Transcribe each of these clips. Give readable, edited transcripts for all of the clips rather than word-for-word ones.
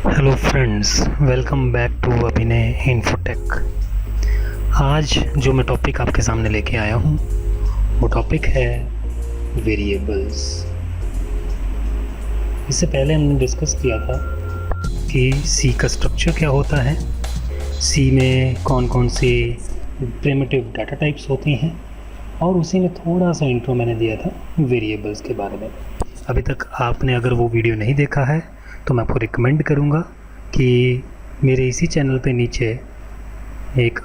Hello friends, welcome back to Abhinay Infotech. आज जो मैं टॉपिक आपके सामने लेके आया हूँ वो टॉपिक है वेरिएबल्स। इससे पहले हमने डिस्कस किया था कि सी का स्ट्रक्चर क्या होता है, सी में कौन कौन सी प्रिमिटिव डाटा टाइप्स होती हैं, और उसी में थोड़ा सा इंट्रो मैंने दिया था वेरिएबल्स के बारे में। अभी तक आपने अगर वो वीडियो नहीं देखा है तो मैं आपको रिकमेंड करूँगा कि मेरे इसी चैनल पे नीचे एक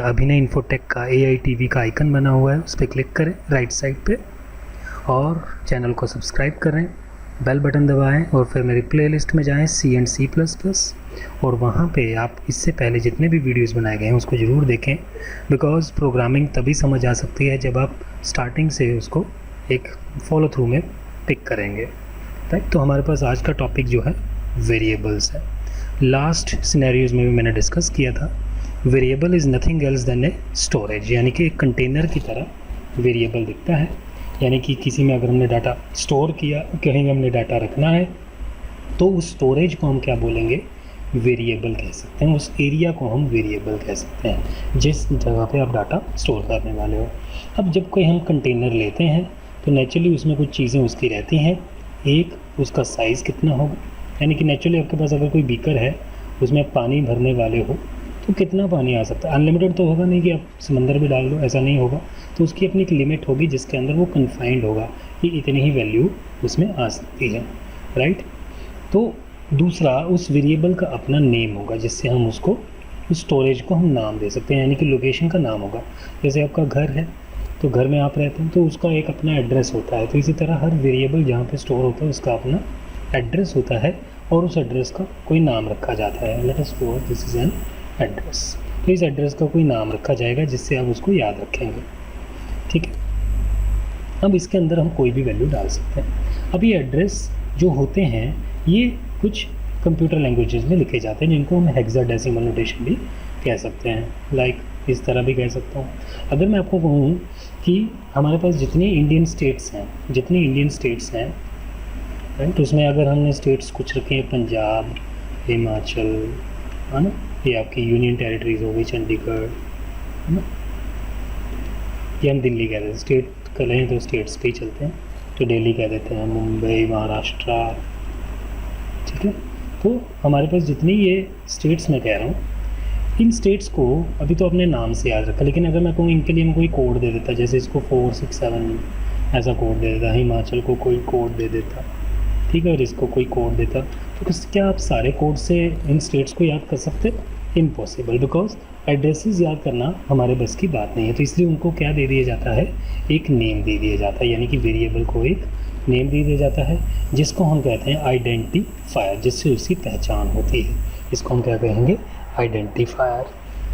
अभिनय इन्फोटेक का AITV का आइकन बना हुआ है, उस पर क्लिक करें राइट साइड पे और चैनल को सब्सक्राइब करें, बेल बटन दबाएं और फिर मेरी प्लेलिस्ट में जाएं C++, और वहाँ पे आप इससे पहले जितने भी वीडियोस बनाए गए हैं उसको ज़रूर देखें, बिकॉज़ प्रोग्रामिंग तभी समझ आ सकती है जब आप स्टार्टिंग से उसको एक फॉलो थ्रू में पिक करेंगे। राइट, तो हमारे पास आज का टॉपिक जो है वेरिएबल्स है। लास्ट सिनेरियोज में भी मैंने डिस्कस किया था, variable is nothing else than a storage, यानी कि एक कंटेनर की तरह वेरिएबल दिखता है। यानी कि किसी में अगर हमने डाटा स्टोर किया, कहीं हमने डाटा रखना है, तो उस स्टोरेज को हम क्या बोलेंगे, वेरिएबल कह सकते हैं। उस एरिया को हम वेरिएबल कह सकते हैं जिस जगह पे आप डाटा स्टोर करने वाले हो। अब जब कोई हम कंटेनर लेते हैं तो नेचुरली उसमें कुछ चीज़ें उसकी रहती हैं। एक, उसका साइज़ कितना होगा, यानी कि नेचुरली आपके पास अगर कोई बीकर है उसमें आप पानी भरने वाले हो तो कितना पानी आ सकता है। अनलिमिटेड तो होगा नहीं कि आप समंदर में डाल दो, ऐसा नहीं होगा। तो उसकी अपनी एक लिमिट होगी जिसके अंदर वो कन्फाइंड होगा कि इतनी ही वैल्यू उसमें आ सकती है। राइट, तो दूसरा, उस वेरिएबल का अपना नेम होगा जिससे हम उसको, उस स्टोरेज को हम नाम दे सकते हैं, यानी कि लोकेशन का नाम होगा। जैसे आपका घर है तो घर में आप रहते हैं तो उसका एक अपना एड्रेस होता है। तो इसी तरह हर वेरिएबल जहाँ पे स्टोर होता है उसका अपना एड्रेस होता है और उस एड्रेस का कोई नाम रखा जाता है। Let us suppose this is an address, तो इस एड्रेस का कोई नाम रखा जाएगा जिससे आप उसको याद रखेंगे। ठीक है, अब इसके अंदर हम कोई भी वैल्यू डाल सकते हैं। अब ये एड्रेस जो होते हैं ये कुछ कंप्यूटर लैंग्वेजेस में लिखे जाते हैं जिनको हम हेक्साडेसिमल नोटेशन भी कह सकते हैं। लाइक इस तरह भी कह सकता हूँ। अगर मैं आपको कहूँ कि हमारे पास जितनी इंडियन स्टेट्स हैं, राइट, उसमें अगर हमने स्टेट्स कुछ रखे हैं, पंजाब, हिमाचल, है ना, ये आपकी यूनियन टेरिटरीज हो गई, चंडीगढ़, है ना, ये हम दिल्ली कह देते हैं। स्टेट करें तो स्टेट्स पे ही चलते हैं, तो दिल्ली कह देते हैं, मुंबई, महाराष्ट्र। ठीक है, तो हमारे पास जितनी ये स्टेट्स मैं कह रहा हूँ, इन स्टेट्स को अभी तो अपने नाम से याद रखा, लेकिन अगर मैं कहूँ इनके लिए मैं कोई कोड दे देता, जैसे इसको 467 ऐसा कोड दे देता, हिमाचल को कोई कोड दे देता, ठीक है, और इसको कोई कोड देता, तो क्या आप सारे कोड से इन स्टेट्स को याद कर सकते? इम्पॉसिबल, बिकॉज एड्रेसेस याद करना हमारे बस की बात नहीं है। तो इसलिए उनको क्या दे दिया जाता है, एक नेम दे दिया जाता है, यानी कि वेरिएबल को एक नेम दे दिया जाता है जिसको हम कहते हैं आइडेंटिफायर, जिससे उसकी पहचान होती है। इसको हम क्या कहेंगे, आइडेंटिफायर।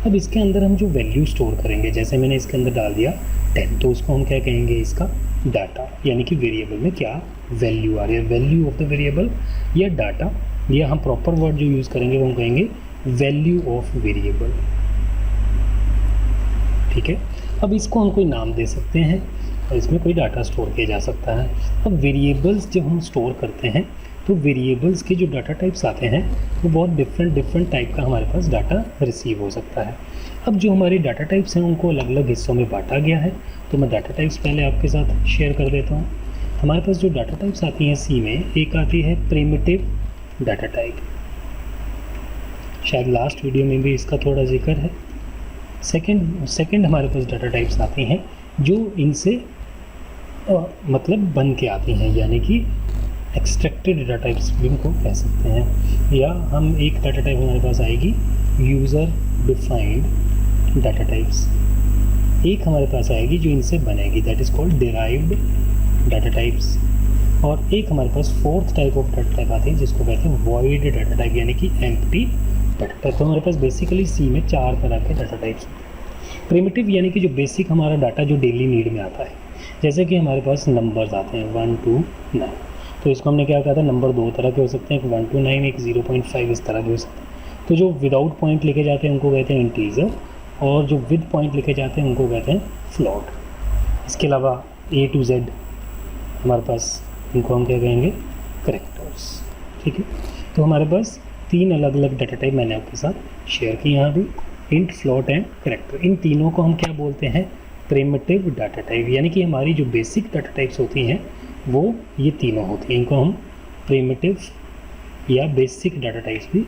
अब इसके अंदर हम जो वैल्यू स्टोर करेंगे, जैसे मैंने इसके अंदर डाल दिया 10, तो उसको हम क्या कहेंगे, इसका डाटा, यानी कि वेरिएबल में क्या वैल्यू आ रही है, वैल्यू ऑफ द वेरिएबल या डाटा, या हम प्रॉपर वर्ड जो यूज़ करेंगे वो हम कहेंगे वैल्यू ऑफ वेरिएबल। ठीक है, अब इसको हम कोई नाम दे सकते हैं और इसमें कोई डाटा स्टोर किया जा सकता है। अब वेरिएबल्स जब हम स्टोर करते हैं तो वेरिएबल्स के जो डाटा टाइप्स आते हैं वो बहुत डिफरेंट टाइप का हमारे पास डाटा रिसीव हो सकता है। अब जो हमारे डाटा टाइप्स हैं उनको अलग अलग हिस्सों में बांटा गया है, तो मैं डाटा टाइप्स पहले आपके साथ शेयर कर देता हूँ। हमारे पास जो डाटा टाइप्स आती हैं सी में, एक आती है प्रिमिटिव डाटा टाइप, शायद लास्ट वीडियो में भी इसका थोड़ा जिक्र है। सेकंड हमारे पास डाटा टाइप्स आती हैं जो इनसे मतलब बन के आती हैं, यानी कि एक्सट्रैक्टेड डाटा टाइप्स भी इनको कह सकते हैं। या हम एक डाटा टाइप हमारे पास आएगी यूज़र डिफाइंड डाटा टाइप्स, एक हमारे पास आएगी जो इनसे बनेगी, that is called derived data types, और एक हमारे पास fourth type of data type आती है जिसको कहते हैं वॉइड डाटा टाइप, यानी कि एम्प्टी डाटा टाइप। तो हमारे पास बेसिकली सी में 4 तरह के डाटा टाइप्स होते हैं। प्रिमिटिव यानी कि जो बेसिक हमारा डाटा जो डेली नीड में आता है, जैसे कि हमारे पास नंबर्स आते हैं 1 to 9, तो इसको हमने क्या कहा था, नंबर 2 तरह के हो सकते हैं, एक 1 to 9, एक 0.5, इस तरह के हो सकते हैं। तो जो विदाउट पॉइंट लिखे जाते हैं उनको कहते हैं इंटीजर, और जो विद पॉइंट लिखे जाते हैं उनको कहते हैं फ्लोट। इसके अलावा A to Z हमारे पास, इनको हम क्या कहेंगे, करेक्टर्स। ठीक है, तो हमारे पास तीन अलग अलग डाटा टाइप मैंने आपके साथ शेयर किए यहाँ भी, इंट, फ्लोट एंड करैक्टर। इन तीनों को हम क्या बोलते हैं? Primitive data type. यानी कि हमारी जो बेसिक डाटा टाइप्स होती हैं वो ये तीनों होती हैं, इनको हम प्रिमिटिव या बेसिक डाटा टाइप्स भी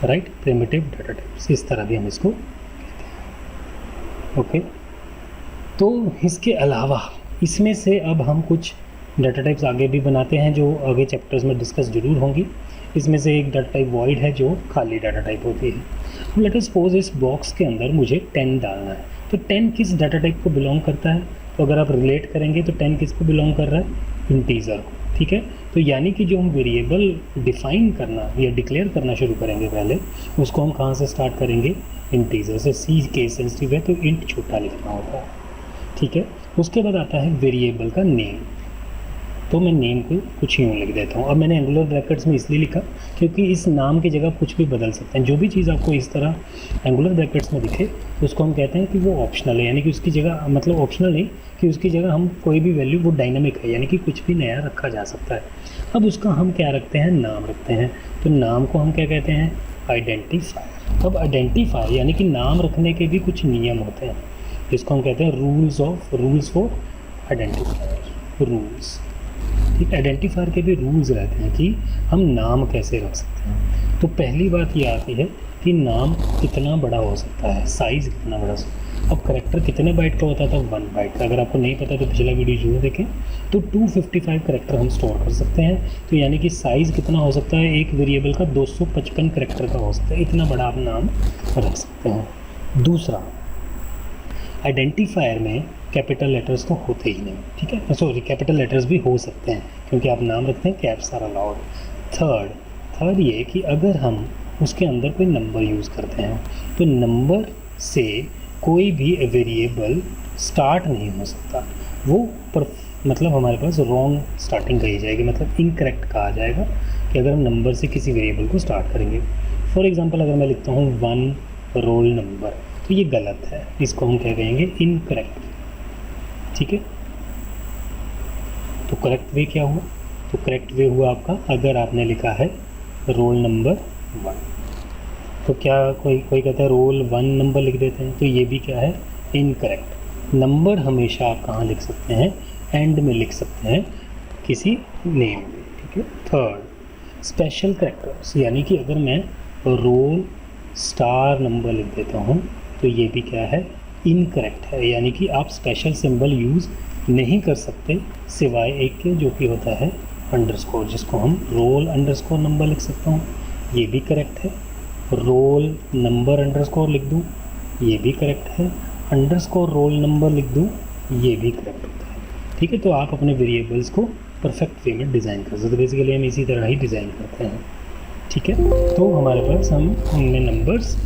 राइट, प्रिमिटिव डाटा टाइप्स, इस तरह भी हम इसको कहते हैं। ओके, तो इसके अलावा इसमें से अब हम कुछ डाटा टाइप्स आगे भी बनाते हैं जो आगे चैप्टर्स में डिस्कस जरूर होंगी। इसमें से एक डाटा टाइप वॉइड है जो खाली डाटा टाइप होती है। लेट अस सपोज इस बॉक्स के अंदर मुझे 10 डालना है, तो 10 किस डाटा टाइप को बिलोंग करता है? तो अगर आप रिलेट करेंगे तो 10 किसको बिलोंग कर रहा है? इंटीजर को। ठीक है, तो यानी कि जो हम वेरिएबल डिफाइन करना या डिक्लेयर करना शुरू करेंगे पहले, उसको हम कहाँ से स्टार्ट करेंगे? इंटीजर से। सी केस सेंसिटिव है तो इंट छोटा लिखना होता है। ठीक है, उसके बाद आता है वेरिएबल का नेम। तो मैं नेम को कुछ यूँ लिख देता हूँ। अब मैंने एंगुलर ब्रैकेट्स में इसलिए लिखा क्योंकि इस नाम की जगह कुछ भी बदल सकते हैं। जो भी चीज़ आपको इस तरह एंगुलर ब्रैकेट्स में दिखे उसको हम कहते हैं कि वो ऑप्शनल है, यानी कि उसकी जगह, मतलब ऑप्शनल नहीं कि उसकी जगह हम कोई भी वैल्यू, वो डायनामिक है, यानी कि कुछ भी नया रखा जा सकता है। अब उसका हम क्या रखते हैं? नाम रखते हैं। तो नाम को हम क्या कहते हैं? आइडेंटिफायर। अब आइडेंटिफायर यानी कि नाम रखने के भी कुछ नियम होते हैं जिसको हम कहते हैं रूल्स फॉर आइडेंटिफायर, रूल्स। ठीक, आइडेंटिफायर के भी रूल्स रहते हैं कि हम नाम कैसे रख सकते हैं। तो पहली बात ये आती है कि नाम कितना बड़ा हो सकता है, साइज़ कितना बड़ा। अब करैक्टर कितने बाइट का होता था? 1 बाइट का। अगर आपको नहीं पता तो पिछला वीडियो जरूर देखें। तो 255 करैक्टर हम स्टोर कर सकते हैं। तो यानी कि साइज़ कितना हो सकता है? एक वेरिएबल का 255 करैक्टर का हो सकता है। इतना बड़ा आप नाम रख सकते हैं। दूसरा, आइडेंटिफायर में कैपिटल लेटर्स तो होते ही नहीं। ठीक है, सॉरी, कैपिटल लेटर्स भी हो सकते हैं क्योंकि आप नाम रखते हैं, कैप्स आर अलाउड। थर्ड ये कि अगर हम उसके अंदर कोई नंबर यूज़ करते हैं तो नंबर से कोई भी वेरिएबल स्टार्ट नहीं हो सकता। वो मतलब हमारे पास रॉन्ग स्टार्टिंग कही जाएगी, मतलब इनकरेक्ट कहा जाएगा कि अगर हम नंबर से किसी वेरिएबल को स्टार्ट करेंगे। फॉर एग्जांपल अगर मैं लिखता हूँ 1 रोल नंबर, तो ये गलत है, इसको हम क्या कहेंगे? इनकरेक्ट। ठीक है, तो करेक्ट वे क्या हुआ? तो करेक्ट वे हुआ आपका, अगर आपने लिखा है रोल नंबर 1, तो क्या कोई कहता है रोल 1 नंबर लिख देते हैं, तो ये भी क्या है? इनकरेक्ट। नंबर हमेशा आप कहाँ लिख सकते हैं? एंड में लिख सकते हैं किसी नेम में। ठीक है। थर्ड, स्पेशल कैरेक्टर्स, यानी कि अगर मैं रोल स्टार नंबर लिख देता हूँ तो ये भी क्या है? इनकरेक्ट है, यानी कि आप स्पेशल सिंबल यूज़ नहीं कर सकते सिवाय एक के, जो कि होता है अंडरस्कोर, जिसको हम रोल अंडरस्कोर नंबर लिख सकता हूँ, ये भी करेक्ट है। रोल नंबर अंडरस्कोर लिख दूँ, ये भी करेक्ट है। अंडरस्कोर रोल नंबर लिख दूँ, ये भी करेक्ट होता है। ठीक है, तो आप अपने वेरिएबल्स को परफेक्ट वे में डिज़ाइन कर सकते। बेसिकली हम इसी तरह ही डिज़ाइन करते हैं। ठीक है, तो हमारे पास हमने नंबर्स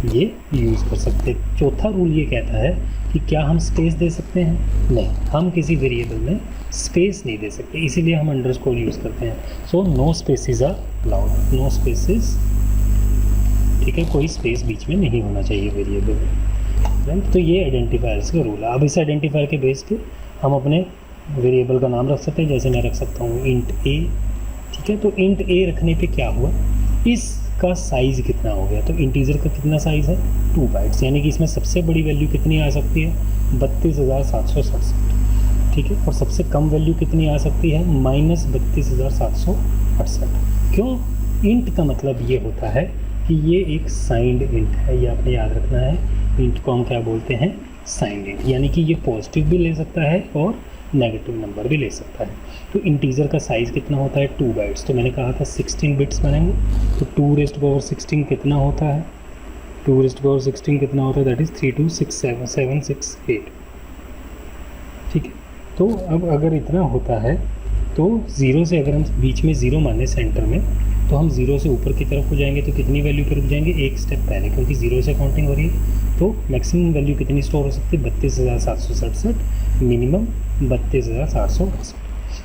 ये यूज़ कर सकते हैं। चौथा रूल ये कहता है कि क्या हम स्पेस दे सकते हैं? नहीं, हम किसी वेरिएबल में स्पेस नहीं दे सकते, इसीलिए हम अंडरस्कोर यूज़ करते हैं। So no spaces are allowed, no spaces. ठीक है, कोई स्पेस बीच में नहीं होना चाहिए वेरिएबल में, राइट। तो ये आइडेंटिफायर्स का रूल है। अब इस आइडेंटिफायर के बेस पे हम अपने वेरिएबल का नाम रख सकते हैं, जैसे मैं रख सकता हूँ इंट ए। ठीक है, तो इंट ए रखने पे क्या हुआ, इसका साइज़ कितना हो गया, तो इंटीजर का कितना साइज़ है? 2 बाइट्स, यानी कि इसमें सबसे बड़ी वैल्यू कितनी आ सकती है? 32,767। ठीक है, और सबसे कम वैल्यू कितनी आ सकती है? -32,768। क्यों? इंट का मतलब ये होता है कि ये एक साइंड इंट है, ये आपने याद रखना है। इंट को हम क्या बोलते हैं? साइंड इंट, यानी कि ये पॉजिटिव भी ले सकता है और नेगेटिव नंबर भी ले सकता है। तो इंटीजर का साइज़ कितना होता है? 2 बाइट्स। तो मैंने कहा था 16 बिट्स बनेंगे, तो 2⁻16 कितना होता है? 2⁻16 कितना होता है? That is 3267768। ठीक है, तो अब अगर इतना होता है तो 0 से अगर हम बीच में 0 माने सेंटर में, तो हम 0 से ऊपर की तरफ हो जाएंगे, तो कितनी वैल्यू पे रुक जाएंगे? एक स्टेप पहले, क्योंकि 0 से काउंटिंग हो रही है। तो मैक्सिमम वैल्यू कितनी स्टोर हो सकती है? 32,767, मिनिमम 32,768।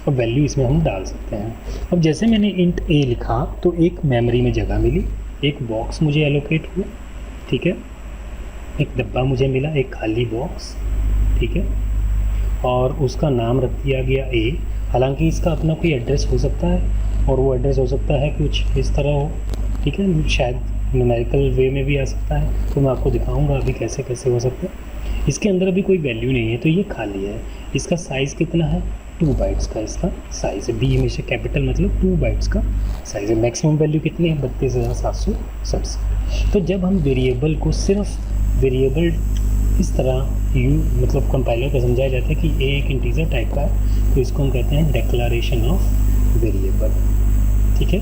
अब वैल्यू इसमें हम डाल सकते हैं। अब जैसे मैंने इंट ए लिखा तो एक मेमोरी में जगह मिली, एक बॉक्स मुझे एलोकेट हुआ। ठीक है, एक डब्बा मुझे मिला, एक खाली बॉक्स। ठीक है, और उसका नाम रख दिया गया ए। हालांकि इसका अपना कोई एड्रेस हो सकता है और वो एड्रेस हो सकता है कुछ इस तरह हो, ठीक है, शायद न्यूमेरिकल वे में भी आ सकता है, तो मैं आपको दिखाऊंगा अभी कैसे कैसे हो सकता है। इसके अंदर अभी कोई वैल्यू नहीं है तो ये खाली है। इसका साइज़ कितना है, 2 बाइट्स का इसका साइज़ है। बी हमेशा कैपिटल मतलब 2 बाइट्स का साइज़ है। मैक्सिमम वैल्यू कितनी है, 32,767। तो जब हम वेरिएबल को सिर्फ वेरिएबल इस तरह मतलब कंपाइलर को समझाया जाता है कि ए एक इंटीजर टाइप का है, तो इसको हम कहते हैं डिक्लेरेशन ऑफ वेरिएबल, ठीक है।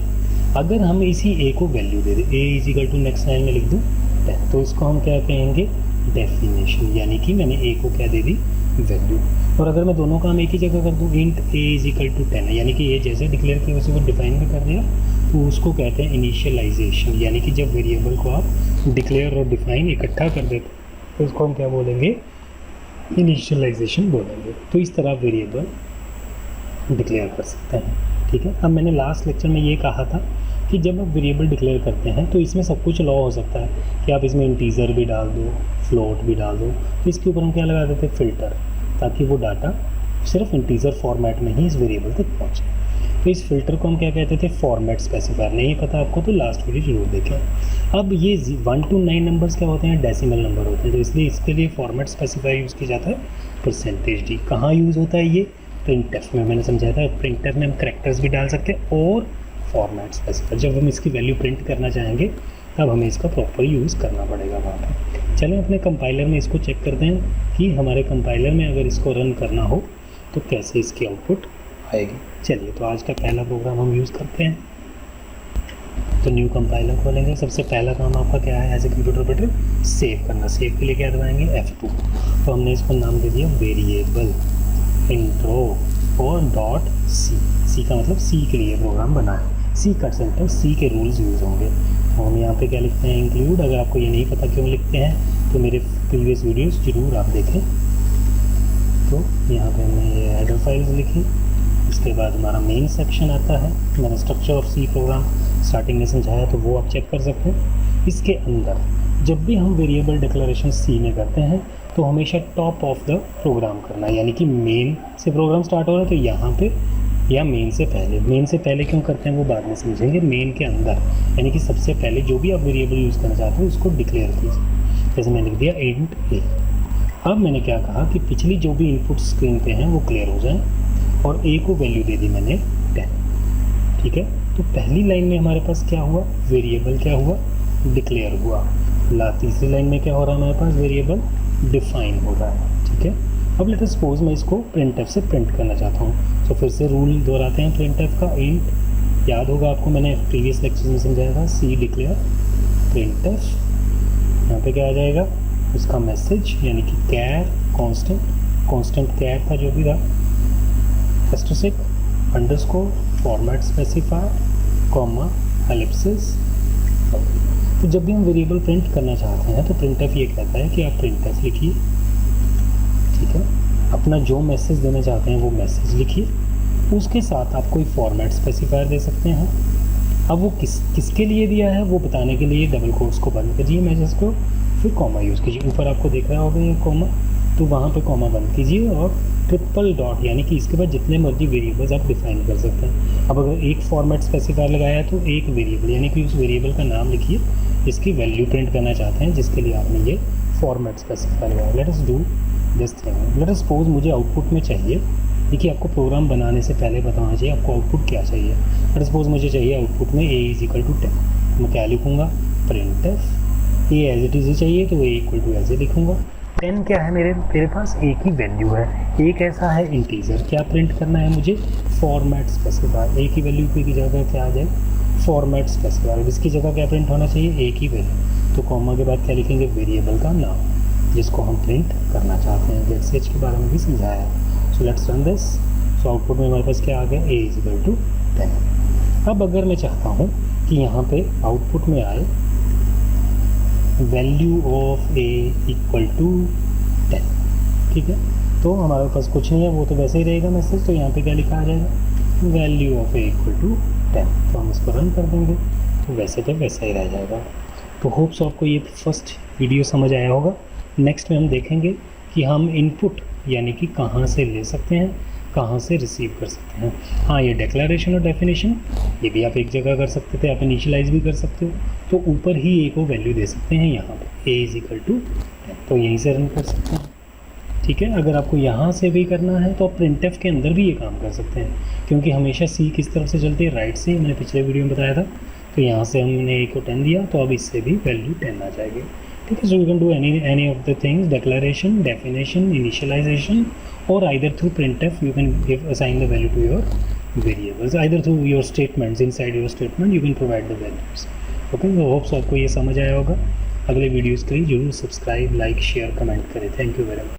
अगर हम इसी ए को वैल्यू दे दें, A is equal to next line में लिख दूँ 10, तो इसको हम क्या कहेंगे, डेफिनेशन, यानी कि मैंने ए को क्या दे दी, वैल्यू। और अगर मैं दोनों काम एक ही जगह कर दूँ, int a is equal to 10 है, यानी कि ए जैसे डिक्लेयर किया उसी को डिफाइन भी कर दिया, तो उसको कहते हैं इनिशियलाइजेशन। यानी कि जब वेरिएबल को आप डिक्लेयर और डिफाइन इकट्ठा कर देते तो इसको हम क्या बोलेंगे, इनिशियलाइजेशन बोलेंगे। तो इस तरह वेरिएबल डिक्लेयर कर सकते हैं, ठीक है। अब मैंने लास्ट लेक्चर में ये कहा था कि जब आप वेरिएबल डिक्लेयर करते हैं तो इसमें सब कुछ लॉ हो सकता है कि आप इसमें इंटीजर भी डाल दो, फ्लोट भी डाल दो। तो इसके ऊपर हम क्या लगा देते हैं, फ़िल्टर, ताकि वो डाटा सिर्फ इंटीजर फॉर्मेट में ही इस वेरिएबल तक पहुँचे। तो इस फिल्टर को हम क्या कहते थे, फॉर्मेट स्पेसिफायर। नहीं पता आपको तो लास्ट वीडियो जरूर देखें। अब ये 1 to 9 नंबर्स क्या होते हैं, डेसिमल नंबर होते हैं, तो इसलिए इसके लिए फॉर्मेट स्पेसिफायर यूज़ किया जाता है, %d। कहाँ यूज़ होता है ये, प्रिंटफ में। मैंने समझाया था प्रिंटफ में हम करैक्टर्स भी डाल सकते हैं और फॉर्मेट स्पेसिफायर। जब हम इसकी वैल्यू प्रिंट करना चाहेंगे तब हमें इसका प्रॉपर यूज़ करना पड़ेगा वहाँ पर। चलें अपने कंपाइलर में इसको चेक करते हैं कि हमारे कंपाइलर में अगर इसको रन करना हो तो कैसे इसकी आउटपुट आएगी। चलिए, तो आज का पहला प्रोग्राम हम यूज़ करते हैं। तो न्यू कंपाइलर खोलेंगे। सबसे पहला काम आपका क्या है, as a computer operator save करना। सेव के लिए क्या दबाएंगे, F2। तो हमने इसको नाम दे दिया वेरिएबल इंट्रो और डॉट सी। सी का मतलब सी के लिए प्रोग्राम बना है, सी का सेंटेंस, सी के रूल्स यूज़ होंगे। तो हम यहाँ पे क्या लिखते हैं, इंक्लूड। अगर आपको ये नहीं पता क्यों लिखते हैं तो मेरे प्रीवियस वीडियोज़ जरूर आप देखें। तो यहाँ पे हमने ये हेडर फाइल्स लिखी। इसके बाद हमारा मेन सेक्शन आता है। मैंने structure of C program starting में समझाया, तो वो आप चेक कर सकते हैं। इसके अंदर जब भी हम वेरिएबल डिक्लेरेशन सी में करते हैं तो हमेशा टॉप ऑफ द प्रोग्राम करना है, यानी कि मेन से प्रोग्राम स्टार्ट हो रहा है तो यहाँ पे, या मेन से पहले। मेन से पहले क्यों करते हैं वो बाद में समझेंगे। मेन के अंदर यानी कि सबसे पहले जो भी आप वेरिएबल यूज़ करना चाहते हो उसको डिक्लेयर कीजिए। जैसे मैंने लिख दिया इंट ए। अब मैंने क्या कहा कि पिछली जो भी इनपुट स्क्रीन पे हैं वो क्लियर हो जाए और ए को वैल्यू दे दी मैंने 10, ठीक है। तो पहली लाइन में हमारे पास क्या हुआ, वेरिएबल क्या हुआ, डिक्लेयर हुआ। तीसरी लाइन में क्या हो रहा है हमारे पास, वेरिएबल डिफाइन हो रहा है, ठीक है। अब लेट अस सपोज मैं इसको प्रिंटफ से प्रिंट करना चाहता हूँ, तो फिर से रूल दोहराते हैं प्रिंटफ का। इंट, याद होगा आपको मैंने प्रीवियस लेक्चर में समझाया था, सी डिक्लेयर प्रिंटफ। यहाँ पे क्या आ जाएगा, उसका मैसेज यानी कि कैर कांस्टेंट कैर था जो भी था, asterisk underscore format specifier comma Ellipsis. तो जब भी हम वेरिएबल प्रिंट करना चाहते हैं तो प्रिंटफ ये कहता है कि आप प्रिंटफ लिखिए, ठीक है। अपना जो मैसेज देना चाहते हैं वो मैसेज लिखिए, उसके साथ आप कोई फॉर्मेट स्पेसिफायर दे सकते हैं। अब वो किसके लिए दिया है वो बताने के लिए डबल कोट्स को बंद कीजिए मैसेज को, फिर कॉमा यूज़ कीजिए। ऊपर आपको देख रहा होगा ये कॉमा, तो वहाँ पे कॉमा बंद कीजिए और ट्रिपल डॉट, यानी कि इसके बाद जितने मर्जी वेरिएबल्स आप डिफाइन कर सकते हैं। अब अगर एक फॉर्मेट स्पेसिफायर लगाया है तो एक वेरिएबल, यानी कि उस वेरिएबल का नाम लिखिए जिसकी वैल्यू प्रिंट करना चाहते हैं, जिसके लिए आपने ये फॉर्मेट स्पेसिफायर लगाया। Let us do this thing. Let us suppose मुझे आउटपुट में चाहिए, देखिए आपको प्रोग्राम बनाने से पहले बताना चाहिए आपको आउटपुट क्या चाहिए। लेट अस सपोज मुझे चाहिए आउटपुट में ए इज इक्वल टू 10। मैं क्या लिखूँगा, printf A as it is ही चाहिए तो A equal to as A लिखूँगा। 10 क्या है, मेरे पास ए की वैल्यू है, ए कैसा है, इंटीजर। क्या प्रिंट करना है मुझे, फॉर्मेट स्पेसिफायर। ए की वैल्यू पे की जगह क्या आ जाए, फॉर्मेट स्पेसिफायर। इसकी जगह क्या प्रिंट होना चाहिए, ए की वैल्यू। तो कॉमा के बाद क्या लिखेंगे, वेरिएबल का नाम जिसको हम प्रिंट करना चाहते हैं। गेटसेच के बारे में भी समझाया है। So let's run this. So output में हमारे पास क्या आ गया, ए इज इक्वल टू 10। अब अगर मैं चाहता हूँ कि यहाँ पे आउटपुट में आए value of a equal to 10, ठीक है। तो हमारे पास कुछ नहीं है, वो तो वैसे ही रहेगा मैसेज। तो यहाँ पे क्या लिखा आ जाएगा, value of a equal to 10। तो हम इसको रन कर देंगे तो वैसे तो वैसा ही रह जाएगा। तो होप्स आपको ये फर्स्ट वीडियो समझ आया होगा। नेक्स्ट में हम देखेंगे कि हम इनपुट यानी कि कहाँ से ले सकते हैं, कहाँ से रिसीव कर सकते हैं। हाँ, ये डिक्लेरेशन और डेफिनेशन ये भी आप एक जगह कर सकते थे, आप इनिशियलाइज भी कर सकते हो, तो ऊपर ही ए को वैल्यू दे सकते हैं यहाँ पर ए इज इक्वल टू, तो यहीं से रन कर सकते हैं। ठीक है, अगर आपको यहाँ से भी करना है तो आप प्रिंटफ के अंदर भी ये काम कर सकते हैं, क्योंकि हमेशा सी किस तरफ से चलती है, राइट से, मैंने पिछले वीडियो में बताया था। तो यहाँ से हमने ए को 10 दिया, तो अब इससे भी वैल्यू 10 आ जाएगी। ठीक है, so you can do any of the things, declaration, definition, initialization, और either through printf you can assign the value to your variables, either through your statements, inside your statement you can provide the values. Okay, so hope so आपको ये समझ आया होगा। अगले videos के लिए जरूर सब्सक्राइब, लाइक, शेयर, कमेंट करें। Thank you very much.